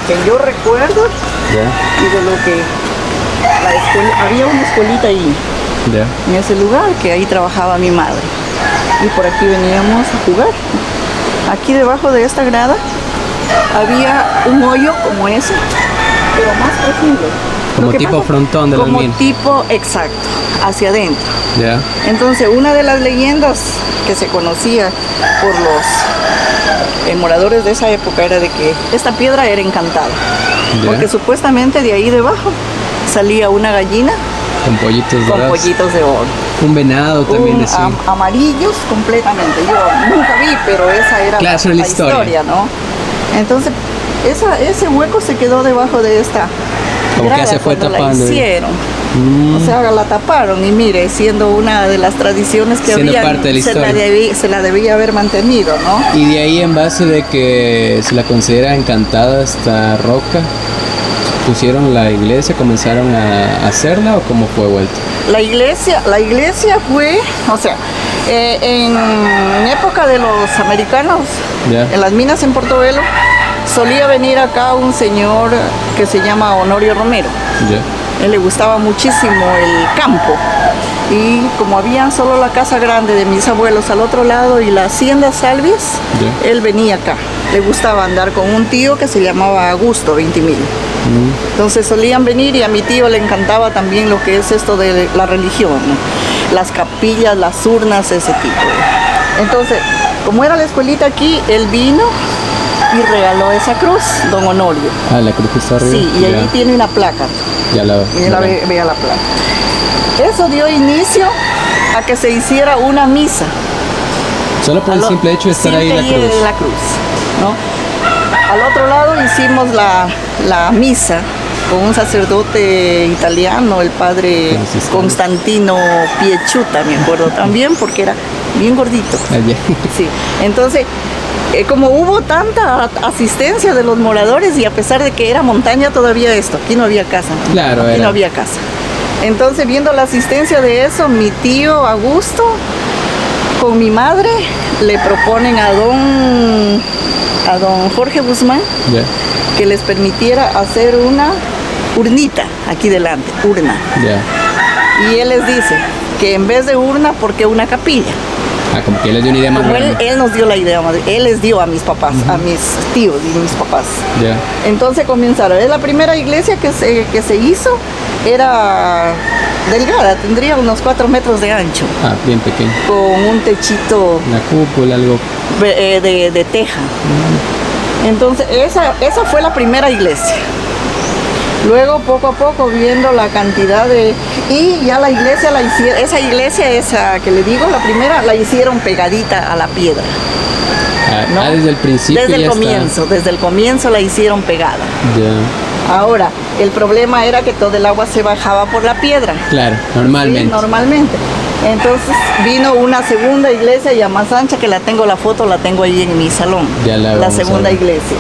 que yo recuerdo y de lo que la escuela, había una escuelita ahí, en ese lugar, que ahí trabajaba mi madre. Y por aquí veníamos a jugar. Aquí debajo de esta grada había un hoyo como ese, pero más profundo. Como tipo frontón de la mina. Como tipo, exacto, hacia adentro. Entonces, una de las leyendas que se conocía por los moradores de esa época era de que esta piedra era encantada. Porque supuestamente de ahí debajo salía una gallina con pollitos de oro. Un venado también decía. Amarillos completamente. Yo nunca vi, pero esa era la historia, ¿no? Entonces, ese hueco se quedó debajo de esta como grada, que se fue tapando. La hicieron. O sea, la taparon y mire, siendo una de las tradiciones que había, se la debía haber mantenido, ¿no? Y de ahí, en base de que se la considera encantada esta roca, pusieron la iglesia, comenzaron a hacerla, o cómo fue vuelta. La iglesia fue, o sea, en época de los americanos, en las minas en Portobelo, solía venir acá un señor que se llama Honorio Romero. Él le gustaba muchísimo el campo. Y como había solo la casa grande de mis abuelos al otro lado y la hacienda Salvias, él venía acá. Le gustaba andar con un tío que se llamaba Augusto Ventimiglia. Entonces solían venir y a mi tío le encantaba también lo que es esto de la religión, ¿no? Las capillas, las urnas, ese tipo. Entonces, como era la escuelita aquí, él vino y regaló esa cruz, don Honorio. Ah, la cruz que está arriba. Sí, y allí tiene una placa. Ya la veo. Vea la placa. Eso dio inicio a que se hiciera una misa. Solo por el simple hecho de estar ahí la cruz, ¿no? Al otro lado hicimos la misa con un sacerdote italiano, el padre Constantino Pieciuta, me acuerdo también, porque era bien gordito. Sí. Entonces, como hubo tanta asistencia de los moradores y a pesar de que era montaña todavía aquí no había casa. ¿No? Claro, aquí no había casa. Entonces, viendo la asistencia de eso, mi tío Augusto con mi madre le proponen a don Jorge Guzmán que les permitiera hacer una urnita aquí delante, urna. Y él les dice que en vez de urna, ¿por qué una capilla? Como que él les dio una idea más grande. Él nos dio la idea, él les dio a mis papás, a mis tíos y mis papás. Entonces comenzaron. Es la primera iglesia que se hizo, era delgada, tendría unos 4 metros de ancho. Bien pequeño. Con un techito. Una cúpula, algo. De teja. Entonces, esa fue la primera iglesia. Luego, poco a poco, viendo la cantidad y ya la iglesia la hicieron, esa que le digo, la primera, la hicieron pegadita a la piedra. ¿No? Desde el principio. Desde el comienzo la hicieron pegada. Ahora, el problema era que todo el agua se bajaba por la piedra. Claro, normalmente. Sí, normalmente. Entonces vino una segunda iglesia ya más ancha, que la foto la tengo ahí en mi salón. La segunda iglesia.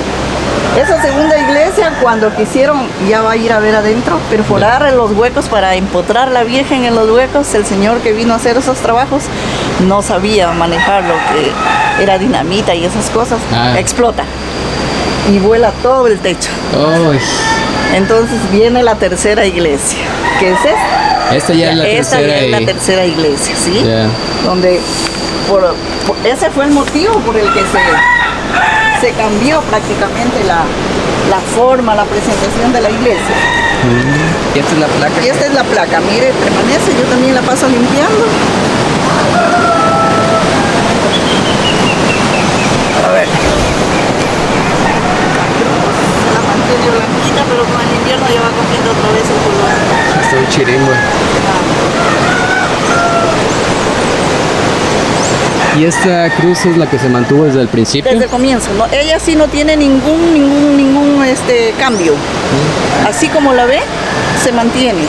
Esa segunda iglesia, cuando quisieron, ya va a ir a ver adentro, perforar los huecos para empotrar la Virgen en los huecos, el señor que vino a hacer esos trabajos no sabía manejar lo que era dinamita y esas cosas. Explota y vuela todo el techo. Entonces viene la tercera iglesia, que es esta. Esta ya es la tercera. Esta es la tercera iglesia, ¿sí? Donde ese fue el motivo por el que se cambió prácticamente la forma, la presentación de la iglesia. Y esta es la placa. Y esta es la placa, mire, permanece, yo también la paso limpiando. A ver. La mantiene blanquita, pero con el invierno ya va cogiendo otra vez el color. Está un chiringo. ¿Y esta cruz es la que se mantuvo desde el principio? Desde el comienzo, ¿no? Ella sí no tiene ningún cambio. Así como la ve, se mantiene.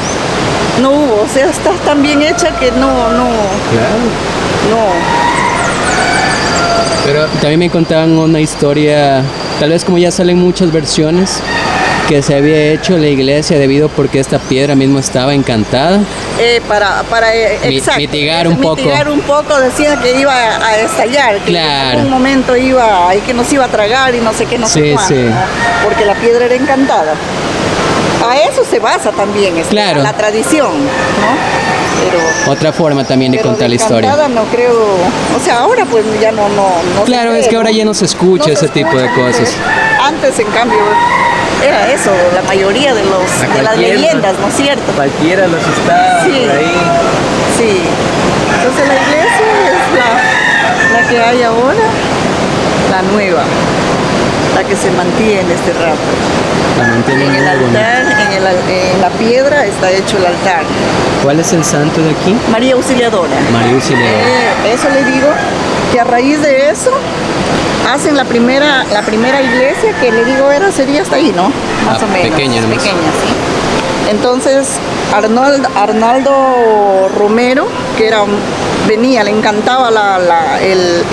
No hubo, o sea, está tan bien hecha que no. Claro. No. Pero también me contaban una historia, tal vez como ya salen muchas versiones, que se había hecho la iglesia debido porque esta piedra mismo estaba encantada. Exacto, mitigar un poco. Mitigar un poco, decía que iba a estallar, que claro. en algún momento y que nos iba a tragar y no sé qué, no sé cuánto, ¿no? Porque la piedra era encantada. A eso se basa también, claro. La tradición, ¿no? Pero, otra forma también de contar la historia. No creo, o sea, ahora pues ya no claro, es que ahora ya no se escucha ese tipo de cosas. Antes, en cambio, era eso, la mayoría de las leyendas, ¿no es cierto? Cualquiera los estaba por ahí. Sí. Entonces la iglesia es la que hay ahora, la nueva, la que se mantiene este rato. En el altar, en la piedra está hecho el altar. ¿Cuál es el santo de aquí? María Auxiliadora. María Auxiliadora. Eso le digo, que a raíz de eso hacen la primera iglesia, que le digo sería hasta ahí, ¿no? Más o menos. Pequeña, ¿no? Pequeña, sí. Entonces, Arnaldo Romero, que le encantaba el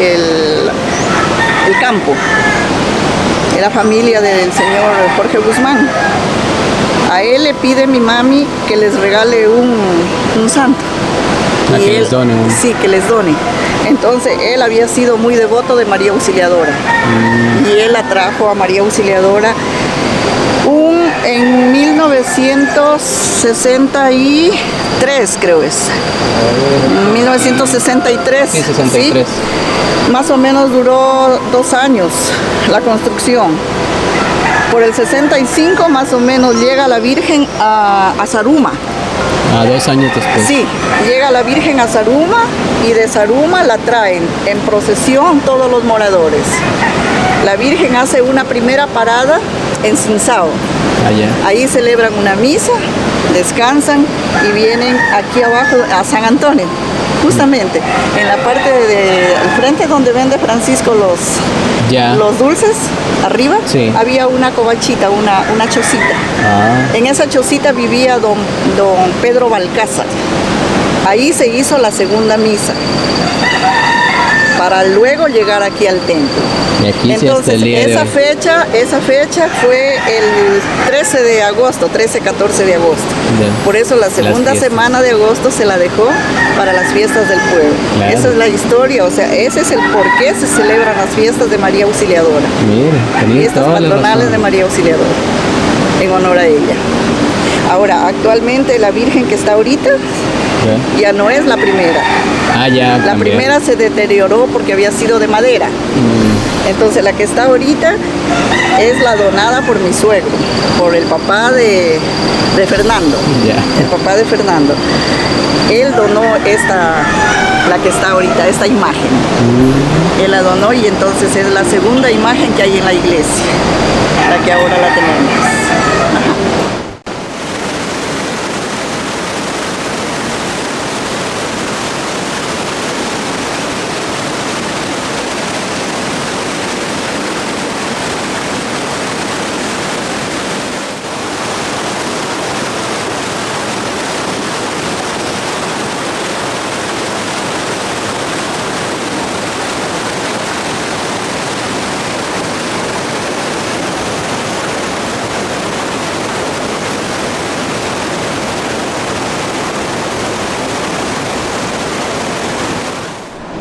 campo. Era familia del señor Jorge Guzmán. A él le pide mi mami que les regale un santo. Que les done uno. Sí, que les done. Entonces él había sido muy devoto de María Auxiliadora. Y él atrajo a María Auxiliadora en 1963, creo es. 1963. Sí, 63. ¿Sí? Más o menos duró 2 años la construcción. Por el 65 más o menos llega la Virgen a Zaruma. 2 años después. Sí, llega la Virgen a Zaruma y de Zaruma la traen en procesión todos los moradores. La Virgen hace una primera parada en Cinsao. Ahí celebran una misa, descansan y vienen aquí abajo a San Antonio. Justamente, en la parte al frente donde vende Francisco los dulces, arriba, había una covachita, una chocita. En esa chocita vivía don Pedro Balcázar. Ahí se hizo la segunda misa, para luego llegar aquí al templo. Y aquí entonces, esa fecha fue el 13 de agosto, 13-14 de agosto. Por eso la segunda semana de agosto se la dejó para las fiestas del pueblo. Claro. Esa es la historia, o sea, ese es el por qué se celebran las fiestas de María Auxiliadora. Fiestas patronales de María Auxiliadora, en honor a ella. Ahora, actualmente la Virgen que está ahorita ya no es la primera. La primera se deterioró porque había sido de madera. Entonces la que está ahorita es la donada por mi suegro, por el papá de Fernando. El papá de Fernando. Él donó la que está ahorita, esta imagen. Él la donó y entonces es la segunda imagen que hay en la iglesia, la que ahora la tenemos.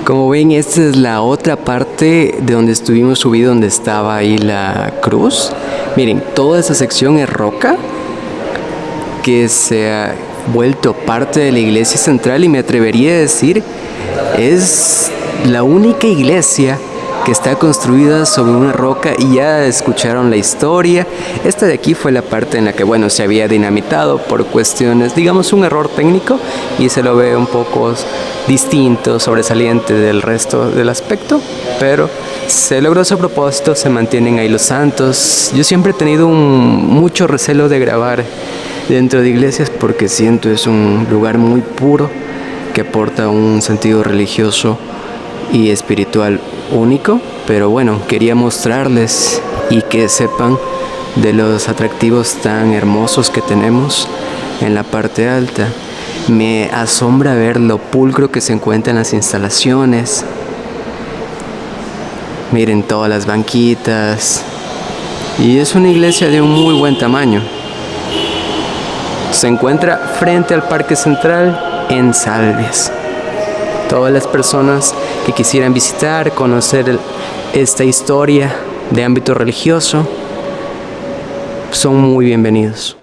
Como ven, esta es la otra parte de donde estuvimos subidos, donde estaba ahí la cruz. Miren, toda esa sección es roca que se ha vuelto parte de la iglesia central y me atrevería a decir es la única iglesia que está construida sobre una roca y ya escucharon la historia. Esta de aquí fue la parte en la que, bueno, se había dinamitado por cuestiones, digamos, un error técnico y se lo ve un poco distinto, sobresaliente del resto del aspecto, pero se logró su propósito, se mantienen ahí los santos. Yo siempre he tenido mucho recelo de grabar dentro de iglesias porque siento es un lugar muy puro que aporta un sentido religioso y espiritual único, pero bueno, quería mostrarles y que sepan de los atractivos tan hermosos que tenemos en la parte alta. Me asombra ver lo pulcro que se encuentra en las instalaciones. Miren todas las banquitas, Y es una iglesia de un muy buen tamaño. Se encuentra frente al Parque Central en Salves. Todas las personas que quisieran visitar, conocer esta historia de ámbito religioso, son muy bienvenidos.